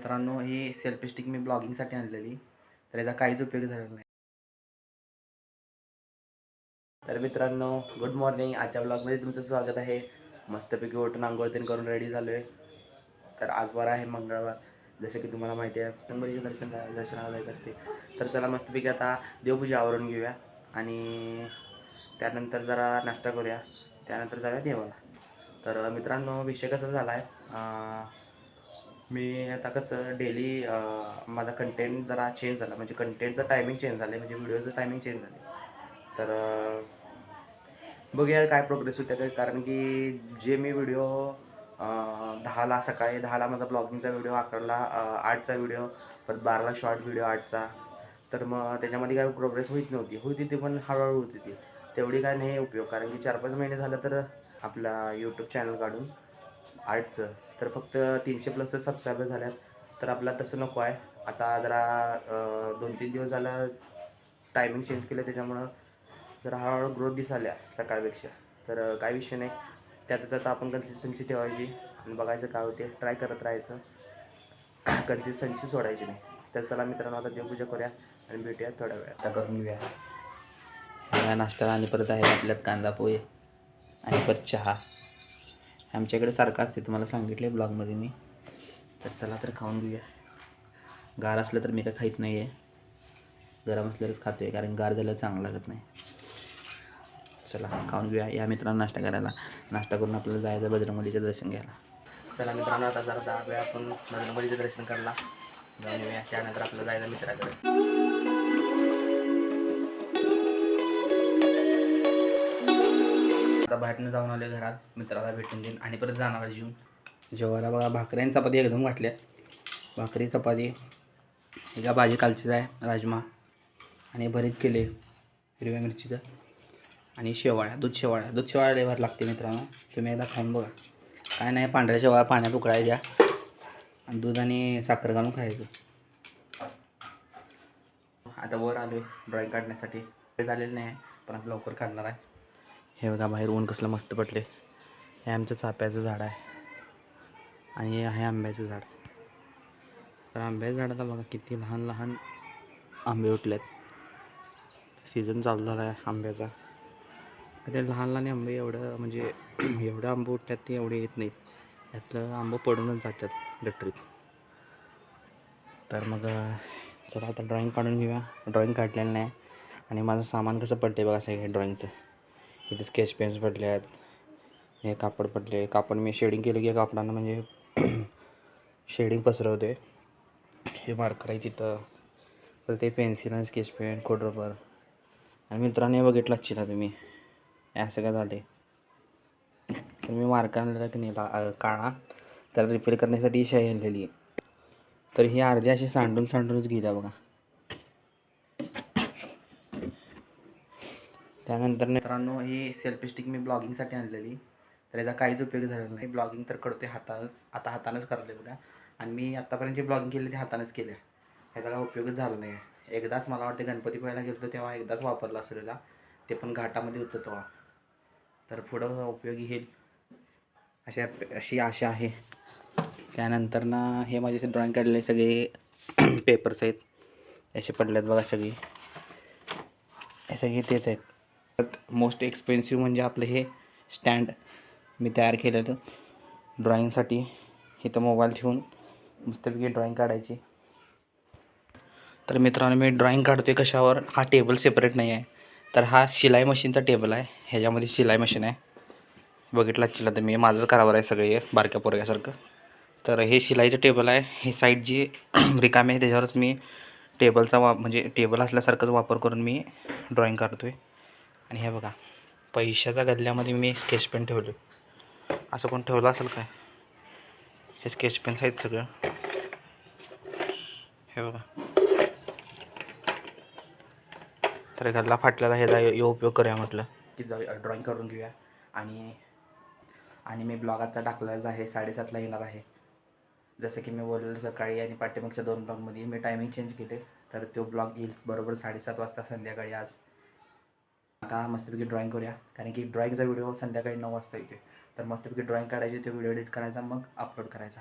मित्रांनो, ही selfie stick मी ब्लॉगिंगसाठी आणलेली, तर याचा काहीच उपयोग झाला नाही. तर मित्रांनो, गुड मॉर्निंग. आजच्या ब्लॉगमध्ये तुमचं स्वागत आहे. मस्तपैकी उठून अंघोळ करून रेडी झालो आहे. तर आज बरं आहे मंगळवार, जसं की तुम्हाला माहिती आहे गणपतीचे दर्शनाला जायचं असते. तर चला मस्तपैकी आता देवपूजा आवरून घेऊया आणि त्यानंतर जरा नाश्ता करूया, त्यानंतर जाऊया देवाला. तर मित्रांनो, विषय कसा झाला आहे, मी आता कसं डेली माझा कंटेंट जरा चेंज झाला, म्हणजे कंटेंटचं टायमिंग चेंज झालं आहे, म्हणजे व्हिडिओचं टायमिंग चेंज झालं आहे. तर बघूया काय प्रोग्रेस होते काय, कारण की जे मी व्हिडिओ 10ला सकाळी 10ला माझा ब्लॉगिंगचा व्हिडिओ, 11ला 8चा व्हिडिओ, परत 12ला शॉर्ट व्हिडिओ 8चा, तर मग त्याच्यामध्ये काय प्रोग्रेस होती ती पण हळूहळू होती ती, तेवढी काय नाही उपयोग. कारण की 4-5 महिने झालं तर आपला यूट्यूब चॅनल काढून 8चं, तर फक्त 300+ सबस्क्रायबर झाल्यात. तर आपला तसं नको आहे. आता जरा 2-3 दिवस झाला टायमिंग चेंज केलं, त्याच्यामुळं जरा हळूहळू ग्रोथ दिसाल्या सकाळपेक्षा. तर काही विषय नाही, त्यातच आता आपण कन्सिस्टन्सी ठेवायची आणि बघायचं काय होते, ट्राय करत राहायचं, कन्सिस्टन्सी सोडायची नाही. तर चला मित्रांनो, आता देवपूजा करूया आणि भेटूया थोड्या वेळ. आता करून घेऊया नाश्ता आणि परत आहे आपल्यात कांदा पोहे आणि परत चहा. आमच्याकडे सारखं असते, तुम्हाला सांगितले ब्लॉगमध्ये मी. तर चला तर खाऊन घेऊया. गार असलं तर मी काय खाईत नाही आहे, गरम असल्यावरच खातो आहे, कारण गार झालं चांगलं लागत नाही. चला खाऊन घेऊया. या मित्रांनो नाश्ता करायला, नाश्ता करून आपल्याला जायचं बजरंगबलीचं दर्शन घ्यायला. चला मित्रांनो, आता जरा जाऊया आपण बजरंगबलीचं दर्शन करायला, जाऊन येऊया. त्यानंतर आपल्याला जायचं मित्राकडे. आता बाहेरनं जाऊन आले घरात, मित्राला भेटून देईन आणि परत जाणार जेवून. जेवायला बघा, भाकरी आणि चपाती एकदम घातल्या. भाकरी चपाती, एका भाजी कालचीच आहे, राजमा आणि भरीत केले हिरव्या मिरचीचं, आणि शेवाळ्या, दूध शेवाळ्या लेवर लागते मित्रांनो. तुम्ही एकदा खाऊन बघा. काय नाही, पांढऱ्या शेवाळ्या पाण्यात उकळायच्या आणि दूध आणि साखर घालून खायचं. आता वर आलो आहे ड्रॉईंग काढण्यासाठी. ते झालेलं नाही आहे, पण आज लवकर काढणार आहे. हे बघा बाहेर ऊन कसलं मस्त पडले. हे आमचं चाफ्याचं झाड आहे आणि हे आहे आंब्याचं झाड. तर आंब्याच्या झाडाला बघा किती लहान लहान आंबे उठलेत. सीझन चालू झाला आहे आंब्याचा. ते लहान लहान आंबे एवढं म्हणजे एवढं आंबे उठतात ते एवढे येत नाहीत, यातलं आंबं पडूनच जातात गटरीत. तर मग चला आता ड्रॉईंग काढून घेऊया. ड्रॉईंग काढलेलं नाही आणि माझं सामान कसं पडलं बघा सगळं ड्रॉईंगचं. इथे स्केच पेन्स पडले आहेत, हे कापड पडले. कापड मी शेडिंग केलं की कापडानं म्हणजे शेडिंग पसरवते. हे मार्कर आहे तिथं, तर ते पेन्सिल आणि स्केच पेन, खोड रबर. आणि मित्रांनो बघितलं चिला तुम्ही असं काय झाले, तर मी मार्कर आणलेला की नाही काळा, त्याला रिपेअर करण्यासाठी शाई आणलेली, तर ही अर्धी अशी सांडूनच गेल्या बघा. त्यानंतर मित्रांनो, ही सेल्फी स्टिक मी ब्लॉगिंगसाठी आणलेली, तर याचा काहीच उपयोग झाला नाही. ब्लॉगिंग तर करते हातानंच करले बघा, आणि मी आत्तापर्यंत जे ब्लॉगिंग केले ते हातानंच केले. ह्याचा काय उपयोगच झाला नाही. एकदाच मला वाटते गणपती पहिला गेलो तेव्हा एकदाच वापरला असलेला, ते पण घाटामध्ये होतं तेव्हा. तर पुढं उपयोगी येईल अशी आशा आहे. त्यानंतर ना हे माझे ड्रॉईंग काढलेले सगळे पेपर्स आहेत, असे पडलेत बघा सगळे, हे सगळे तेच आहेत. मोस्ट एक्सपेन्सिव्ह म्हणजे आपलं हे स्टँड मी तयार केलेलं ड्रॉईंगसाठी. इथं मोबाईल ठेवून मस्तपैकी ड्रॉईंग काढायची. तर मित्रांनो, मी ड्रॉईंग काढतोय कशावर, हा टेबल सेपरेट नाही आहे, तर हा शिलाई मशीनचा टेबल आहे. ह्याच्यामध्ये शिलाई मशीन आहे, बघितलं चिला तर मी माझंच करावर आहे सगळे बारक्या पोरग्यासारखं. तर हे शिलाईचं टेबल आहे. हे साईड जी रिकामी आहे त्याच्यावरच मी टेबलचा म्हणजे टेबल असल्यासारखंच वापर करून मी ड्रॉईंग काढतो आहे. आणि हे बघा, पैशाच्या गल्ल्यामध्ये मी स्केच पेन ठेवलो. असं कोण ठेवलं असेल काय? हे स्केच पेन्स आहेत सगळं, हे बघा. तर गल्ला फाटलेला ह्याचा उपयोग करूया म्हटलं की ड्रॉईंग करून घेऊया. आणि मी ब्लॉग आजचा टाकलेलाच आहे, 7:30ला येणार आहे. जसं की मी बोललेलं सकाळी आणि पाठीमागच्या 2 ब्लॉगमध्ये मी टायमिंग चेंज केले, तर तो ब्लॉग येईल बरोबर 7:30 वाजता संध्याकाळी आज. आता मस्तपैकी ड्रॉईंग करूया, कारण की ड्रॉईंगचा व्हिडिओ संध्याकाळी 9 वाजता येते. तर मस्तपैकी ड्रॉईंग काढायची, तो व्हिडिओ एडिट करायचा, मग अपलोड करायचा.